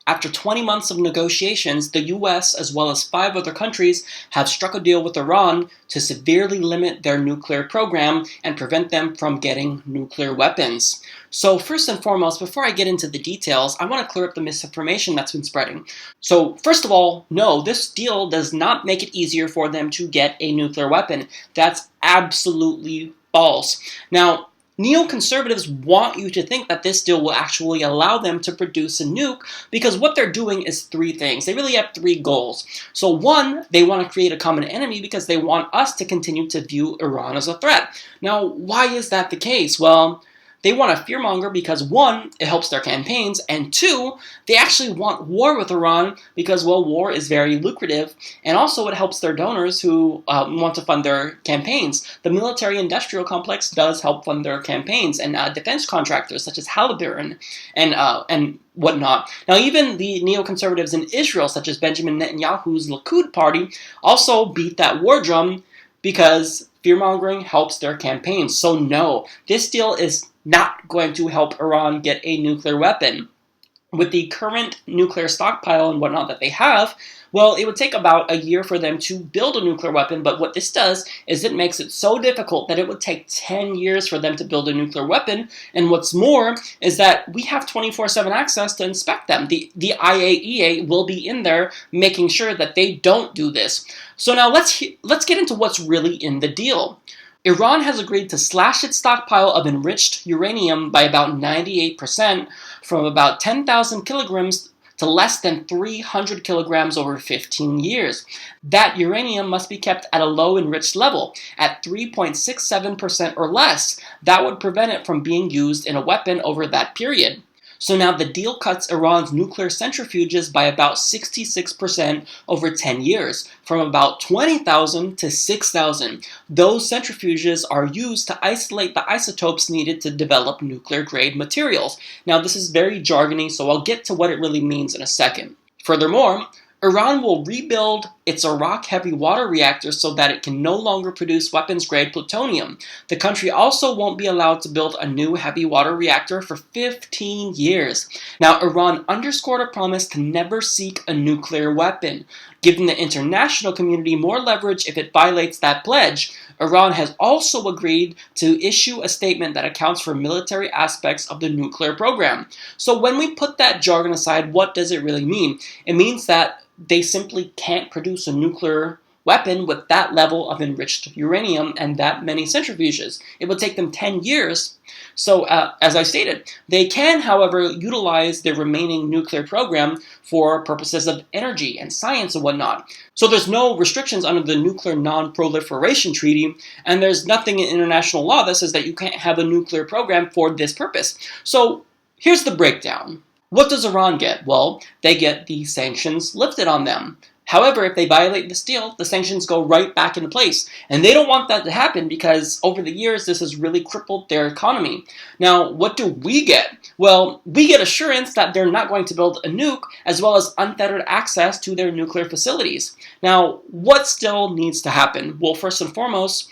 After 20 months of negotiations, the US, as well as 5 other countries, have struck a deal with Iran to severely limit their nuclear program and prevent them from getting nuclear weapons. So first and foremost, before I get into the details, I want to clear up the misinformation that's been spreading. So first of all, no, this deal does not make it easier for them to get a nuclear weapon. That's absolutely false. Now, neoconservatives want you to think that this deal will actually allow them to produce a nuke because what they're doing is 3 things. They really have 3 goals. So 1, they want to create a common enemy because they want us to continue to view Iran as a threat. Now, why is that the case? Well, they want to fearmonger because 1, it helps their campaigns, and 2, they actually want war with Iran because, well, war is very lucrative, and also it helps their donors who want to fund their campaigns. The military-industrial complex does help fund their campaigns, and defense contractors such as Halliburton and whatnot. Now, even the neoconservatives in Israel, such as Benjamin Netanyahu's Likud party, also beat that war drum because fearmongering helps their campaigns. So no, this deal is not going to help Iran get a nuclear weapon. With the current nuclear stockpile and whatnot that they have, well, it would take about a year for them to build a nuclear weapon, but what this does is it makes it so difficult that it would take 10 years for them to build a nuclear weapon, and what's more is that we have 24/7 access to inspect them. The IAEA will be in there making sure that they don't do this. So now let's get into what's really in the deal. Iran has agreed to slash its stockpile of enriched uranium by about 98%, from about 10,000 kilograms to less than 300 kilograms over 15 years. That uranium must be kept at a low enriched level, at 3.67% or less. That would prevent it from being used in a weapon over that period. So now the deal cuts Iran's nuclear centrifuges by about 66% over 10 years, from about 20,000 to 6,000. Those centrifuges are used to isolate the isotopes needed to develop nuclear-grade materials. Now this is very jargony, so I'll get to what it really means in a second. Furthermore, Iran will rebuild its Arak heavy water reactor so that it can no longer produce weapons-grade plutonium. The country also won't be allowed to build a new heavy water reactor for 15 years. Now, Iran underscored a promise to never seek a nuclear weapon, giving the international community more leverage if it violates that pledge. Iran has also agreed to issue a statement that accounts for military aspects of the nuclear program. So when we put that jargon aside, what does it really mean? It means that they simply can't produce a nuclear weapon with that level of enriched uranium and that many centrifuges. It would take them 10 years. So, as I stated, they can, however, utilize their remaining nuclear program for purposes of energy and science and whatnot. So there's no restrictions under the Nuclear Non-Proliferation Treaty, and there's nothing in international law that says that you can't have a nuclear program for this purpose. So here's the breakdown. What does Iran get? Well, they get the sanctions lifted on them. However, if they violate this deal, the sanctions go right back into place. And they don't want that to happen because over the years, this has really crippled their economy. Now, what do we get? Well, we get assurance that they're not going to build a nuke, as well as unfettered access to their nuclear facilities. Now, what still needs to happen? Well, first and foremost,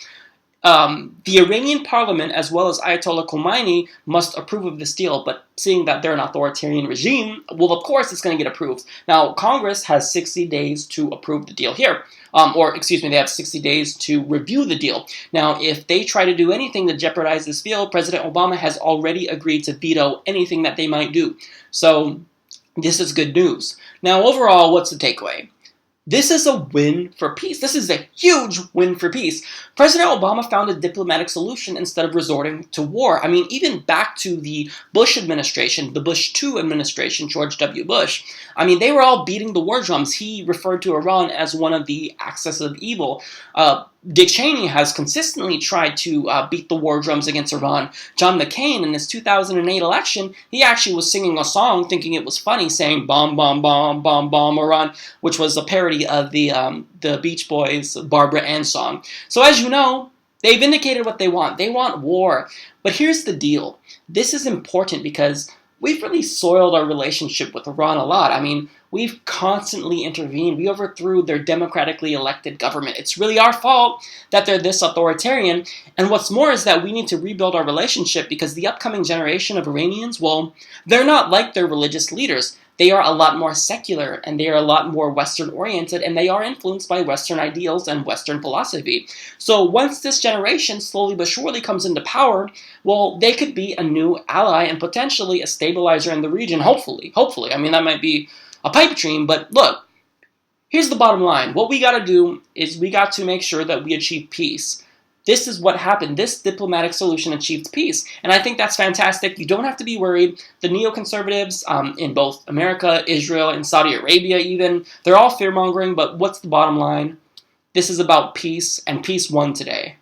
the Iranian parliament, as well as Ayatollah Khomeini, must approve of this deal, but seeing that they're an authoritarian regime, well, of course it's going to get approved. Now, Congress has 60 days to approve the deal here. They have 60 days to review the deal. Now, if they try to do anything to jeopardize this deal, President Obama has already agreed to veto anything that they might do. So, this is good news. Now, overall, what's the takeaway? This is a win for peace. This is a huge win for peace. President Obama found a diplomatic solution instead of resorting to war. I mean, even back to the Bush administration, the Bush II administration, George W. Bush, I mean, they were all beating the war drums. He referred to Iran as one of the axis of evil. Dick Cheney has consistently tried to beat the war drums against Iran. John McCain, in his 2008 election, he actually was singing a song thinking it was funny, saying bomb, bomb, bomb, bomb, bomb Iran, which was a parody of the Beach Boys' Barbara Ann song. So as you know, they've indicated what they want. They want war. But here's the deal. This is important because we've really soiled our relationship with Iran a lot. I mean, we've constantly intervened. We overthrew their democratically elected government. It's really our fault that they're this authoritarian. And what's more is that we need to rebuild our relationship because the upcoming generation of Iranians, well, they're not like their religious leaders. they are a lot more secular and they are a lot more Western oriented, and they are influenced by Western ideals and Western philosophy. So once this generation slowly but surely comes into power, well, they could be a new ally and potentially a stabilizer in the region, hopefully. Hopefully. I mean, that might be a pipe dream, but look, here's the bottom line. What we got to do is we got to make sure that we achieve peace. This is what happened. This diplomatic solution achieved peace. And I think that's fantastic. You don't have to be worried. The neoconservatives in both America, Israel, and Saudi Arabia even, they're all fear-mongering, but what's the bottom line? This is about peace, and peace won today.